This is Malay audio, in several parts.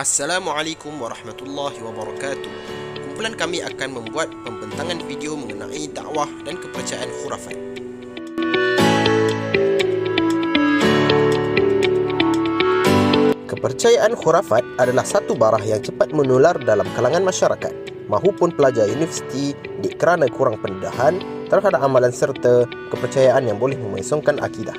Assalamualaikum warahmatullahi wabarakatuh. Kumpulan kami akan membuat pembentangan video mengenai dakwah dan kepercayaan khurafat. Kepercayaan khurafat adalah satu barah yang cepat menular dalam kalangan masyarakat mahupun pelajar universiti kerana kurang pendedahan terhadap amalan serta kepercayaan yang boleh memengsongkan akidah.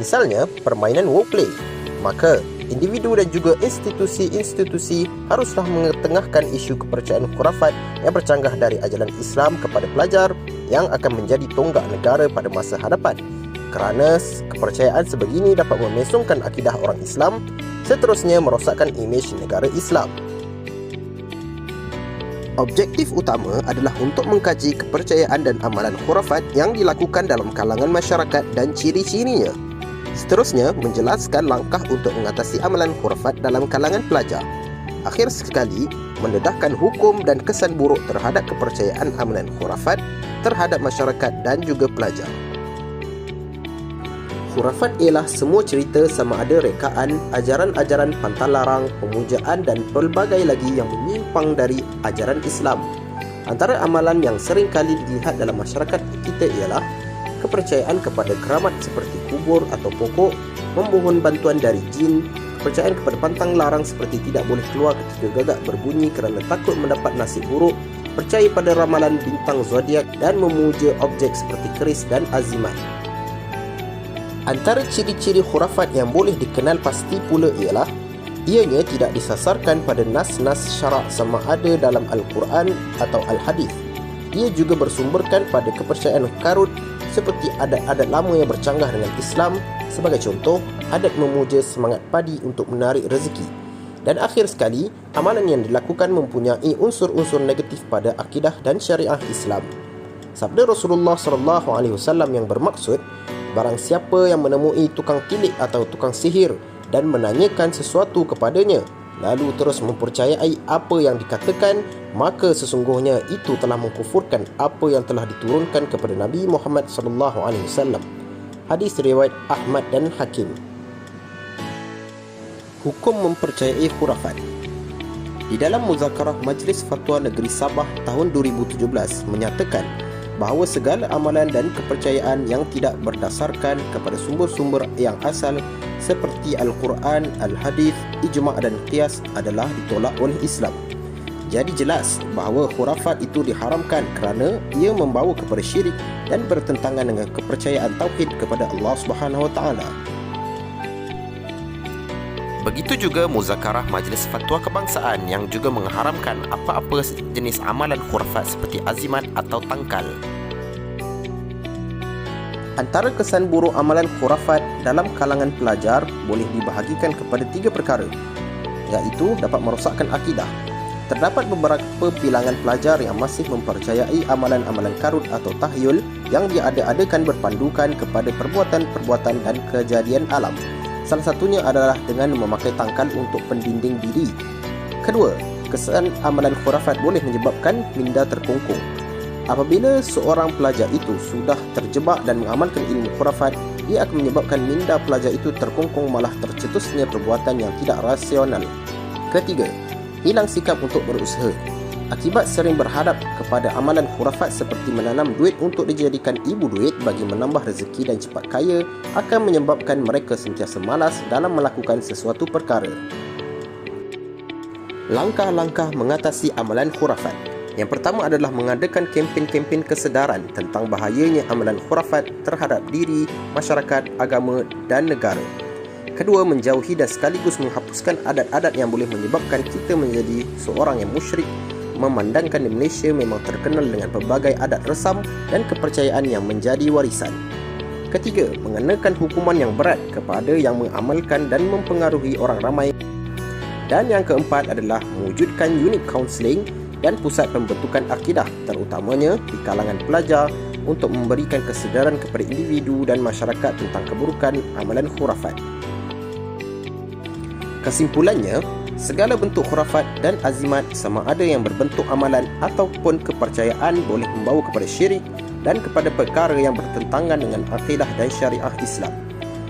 Misalnya, permainan roleplay. Maka, individu dan juga institusi-institusi haruslah mengetengahkan isu kepercayaan khurafat yang bercanggah dari ajaran Islam kepada pelajar yang akan menjadi tonggak negara pada masa hadapan. Kerana kepercayaan sebegini dapat memengsongkan akidah orang Islam, seterusnya merosakkan imej negara Islam. Objektif utama adalah untuk mengkaji kepercayaan dan amalan khurafat yang dilakukan dalam kalangan masyarakat dan ciri-cirinya. Seterusnya, menjelaskan langkah untuk mengatasi amalan khurafat dalam kalangan pelajar. Akhir sekali, mendedahkan hukum dan kesan buruk terhadap kepercayaan amalan khurafat terhadap masyarakat dan juga pelajar. Khurafat ialah semua cerita sama ada rekaan, ajaran-ajaran pantalarang, pemujaan dan pelbagai lagi yang menyimpang dari ajaran Islam. Antara amalan yang sering kali dilihat dalam masyarakat kita ialah kepercayaan kepada keramat seperti kubur atau pokok, memohon bantuan dari jin, kepercayaan kepada pantang larang seperti tidak boleh keluar ketika gagak berbunyi kerana takut mendapat nasib buruk, percaya pada ramalan bintang zodiak dan memuja objek seperti keris dan azimat. Antara ciri-ciri khurafat yang boleh dikenal pasti pula ialah ianya tidak disasarkan pada nas-nas syarak sama ada dalam Al-Quran atau Al-Hadis. Ia juga bersumberkan pada kepercayaan karut seperti adat-adat lama yang bercanggah dengan Islam, sebagai contoh, adat memuja semangat padi untuk menarik rezeki. Dan akhir sekali, amalan yang dilakukan mempunyai unsur-unsur negatif pada akidah dan syariah Islam. Sabda Rasulullah SAW yang bermaksud, barang siapa yang menemui tukang tilik atau tukang sihir dan menanyakan sesuatu kepadanya, lalu terus mempercayai apa yang dikatakan, maka sesungguhnya itu telah mengkufurkan apa yang telah diturunkan kepada Nabi Muhammad SAW. Hadis riwayat Ahmad dan Hakim. Hukum mempercayai khurafat. Di dalam Muzakarah Majlis Fatwa Negeri Sabah tahun 2017 menyatakan bahawa segala amalan dan kepercayaan yang tidak berdasarkan kepada sumber-sumber yang asal seperti Al-Quran, Al-Hadis, Ijma' dan Qiyas adalah ditolak oleh Islam. Jadi jelas bahawa khurafat itu diharamkan kerana ia membawa kepada syirik dan bertentangan dengan kepercayaan tauhid kepada Allah Subhanahu Wa Taala. Begitu juga Muzakarah Majlis Fatwa Kebangsaan yang juga mengharamkan apa-apa jenis amalan khurafat seperti azimat atau tangkal. Antara kesan buruk amalan khurafat dalam kalangan pelajar boleh dibahagikan kepada 3 perkara, iaitu dapat merosakkan akidah. Terdapat beberapa bilangan pelajar yang masih mempercayai amalan-amalan karut atau tahyul yang diada-adakan berpandukan kepada perbuatan-perbuatan dan kejadian alam. Salah satunya adalah dengan memakai tangkal untuk pendinding diri. Kedua, kesan amalan khurafat boleh menyebabkan minda terkungkung. Apabila seorang pelajar itu sudah terjebak dan mengamalkan ilmu khurafat, ia akan menyebabkan minda pelajar itu terkungkung, malah tercetusnya perbuatan yang tidak rasional. Ketiga, hilang sikap untuk berusaha. Akibat sering berhadap kepada amalan khurafat seperti menanam duit untuk dijadikan ibu duit bagi menambah rezeki dan cepat kaya akan menyebabkan mereka sentiasa malas dalam melakukan sesuatu perkara. Langkah-langkah mengatasi amalan khurafat. Yang pertama adalah mengadakan kempen-kempen kesedaran tentang bahayanya amalan khurafat terhadap diri, masyarakat, agama dan negara. Kedua, menjauhi dan sekaligus menghapuskan adat-adat yang boleh menyebabkan kita menjadi seorang yang musyrik, memandangkan di Malaysia memang terkenal dengan pelbagai adat resam dan kepercayaan yang menjadi warisan. Ketiga, mengenakan hukuman yang berat kepada yang mengamalkan dan mempengaruhi orang ramai. Dan yang keempat adalah mewujudkan unit kaunseling dan pusat pembentukan akidah, terutamanya di kalangan pelajar, untuk memberikan kesedaran kepada individu dan masyarakat tentang keburukan amalan khurafat. Kesimpulannya, segala bentuk khurafat dan azimat sama ada yang berbentuk amalan ataupun kepercayaan boleh membawa kepada syirik dan kepada perkara yang bertentangan dengan akidah dan syariah Islam.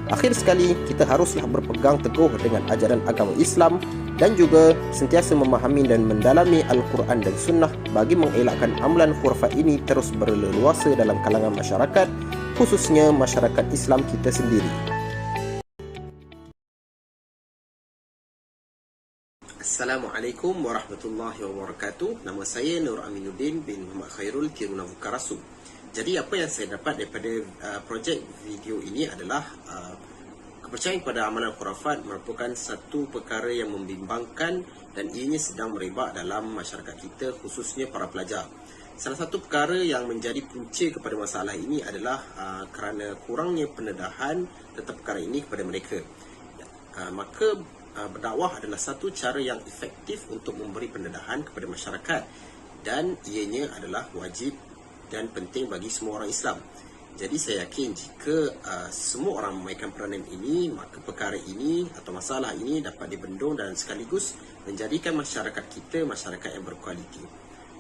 Akhir sekali, kita haruslah berpegang teguh dengan ajaran agama Islam dan juga sentiasa memahami dan mendalami Al-Quran dan Sunnah bagi mengelakkan amalan khurafat ini terus berleluasa dalam kalangan masyarakat, khususnya masyarakat Islam kita sendiri. Assalamualaikum warahmatullahi wabarakatuh. Nama saya Nur Aminuddin bin Muhammad Khairul Tiruna Bukarasu. Jadi apa yang saya dapat daripada projek video ini adalah kepercayaan kepada amalan khurafat merupakan satu perkara yang membimbangkan dan ianya sedang merebak dalam masyarakat kita, khususnya para pelajar. Salah satu perkara yang menjadi punca kepada masalah ini adalah kerana kurangnya pendedahan tentang perkara ini kepada mereka. Maka berdakwah adalah satu cara yang efektif untuk memberi pendedahan kepada masyarakat, dan ianya adalah wajib dan penting bagi semua orang Islam. Jadi saya yakin jika semua orang memainkan peranan ini, maka perkara ini atau masalah ini dapat dibendung dan sekaligus menjadikan masyarakat kita masyarakat yang berkualiti.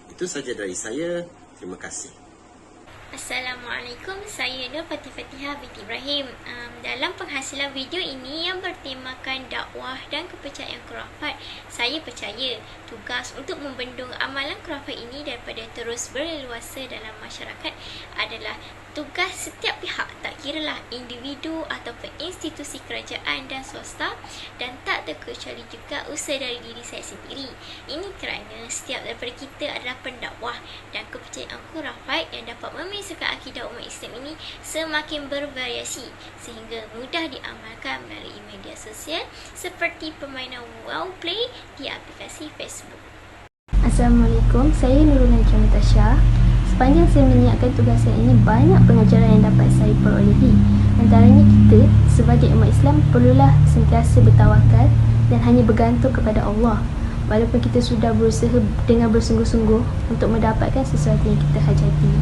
Itu saja dari saya. Terima kasih. Assalamualaikum, saya Nur Fatihah binti Ibrahim. Dalam penghasilan video ini yang bertemakan dakwah dan kepercayaan khurafat, saya percaya tugas untuk membendung amalan khurafat ini daripada terus berleluasa dalam masyarakat adalah tugas setiap pihak, tak kiralah individu ataupun institusi kerajaan dan swasta, dan tak terkecuali juga usaha dari diri saya sendiri. Ini kerana setiap daripada kita adalah pendakwah, dan kepercayaan khurafat yang dapat memisahkan akidah umat Islam ini semakin bervariasi sehingga mudah diamalkan melalui media sosial seperti permainan wow play di aplikasi Facebook. Assalamualaikum, saya Nurul Najwa Natasha. Sepanjang saya menyiapkan tugasan ini, banyak pengajaran yang dapat saya perolehi. Antaranya, kita sebagai umat Islam perlulah sentiasa bertawakal dan hanya bergantung kepada Allah, walaupun kita sudah berusaha dengan bersungguh-sungguh untuk mendapatkan sesuatu yang kita hajati.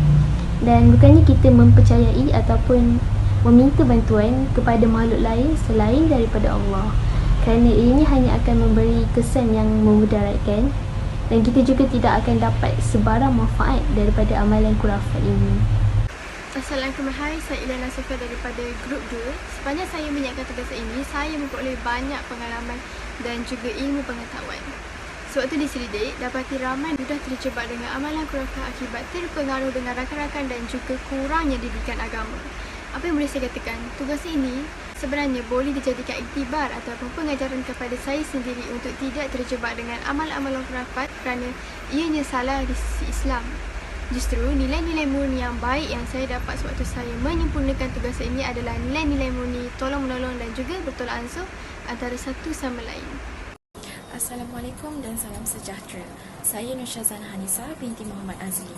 Dan bukannya kita mempercayai ataupun meminta bantuan kepada makhluk lain selain daripada Allah, kerana ianya hanya akan memberi kesan yang memudaratkan, dan kita juga tidak akan dapat sebarang manfaat daripada amalan khurafat ini. Assalamualaikum, hai, saya Ilana Sofia daripada Grup 2. Sepanjang saya menyiapkan tugasan ini, saya memperoleh banyak pengalaman dan juga ilmu pengetahuan. Sewaktu diselidik, dapati ramai mudah terjebak dengan amalan khurafat akibat terpengaruh dengan rakan-rakan dan juga kurangnya didikan agama. Apa yang boleh saya katakan, tugas ini sebenarnya boleh dijadikan iktibar ataupun pengajaran kepada saya sendiri untuk tidak terjebak dengan amal-amalan khurafat kerana ianya salah di sisi Islam. Justru nilai-nilai murni yang baik yang saya dapat sewaktu saya menyempurnakan tugas ini adalah nilai-nilai murni tolong-menolong dan juga bertolak ansur antara satu sama lain. Assalamualaikum dan salam sejahtera. Saya Nur Syazana Hanisa binti Muhammad Azli.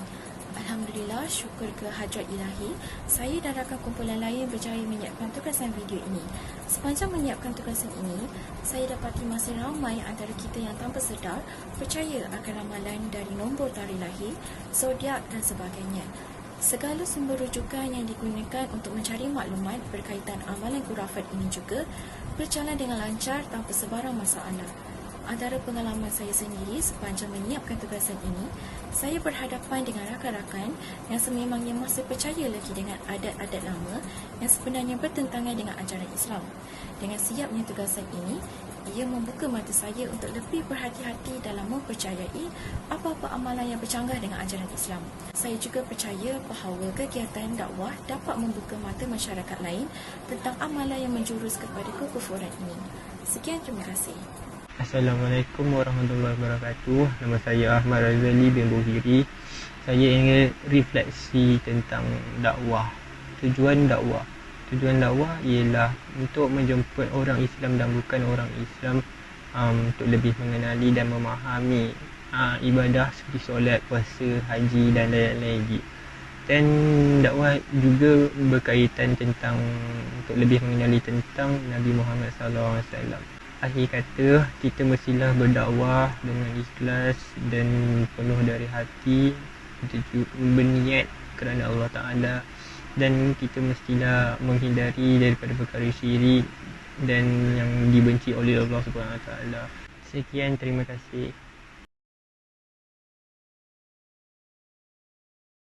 Alhamdulillah, syukur ke hajat ilahi, saya dan rakan kumpulan lain berjaya menyiapkan tugasan video ini. Sepanjang menyiapkan tugasan ini, saya dapati masih ramai antara kita yang tanpa sedar percaya akan ramalan dari nombor tarikh lahir, zodiak dan sebagainya. Segala sumber rujukan yang digunakan untuk mencari maklumat berkaitan amalan khurafat ini juga berjalan dengan lancar tanpa sebarang masalah. Antara pengalaman saya sendiri sepanjang menyiapkan tugasan ini, saya berhadapan dengan rakan-rakan yang sememangnya masih percaya lagi dengan adat-adat lama yang sebenarnya bertentangan dengan ajaran Islam. Dengan siapnya tugasan ini, ia membuka mata saya untuk lebih berhati-hati dalam mempercayai apa-apa amalan yang bercanggah dengan ajaran Islam. Saya juga percaya bahawa kegiatan dakwah dapat membuka mata masyarakat lain tentang amalan yang menjurus kepada kekufuran ini. Sekian, terima kasih. Assalamualaikum warahmatullahi wabarakatuh. Nama saya Ahmad Razali bin Buhiri. Saya ingin refleksi tentang dakwah. Tujuan dakwah ialah untuk menjemput orang Islam dan bukan orang Islam untuk lebih mengenali dan memahami ibadah seperti solat, puasa, haji dan lain-lain lagi. Dan dakwah juga berkaitan tentang untuk lebih mengenali tentang Nabi Muhammad SAW. Akhir kata, kita mestilah berdakwah dengan ikhlas dan penuh dari hati, berniat kerana Allah Ta'ala, dan kita mestilah menghindari daripada perkara syirik dan yang dibenci oleh Allah Subhanahu Wa Ta'ala. Sekian, terima kasih.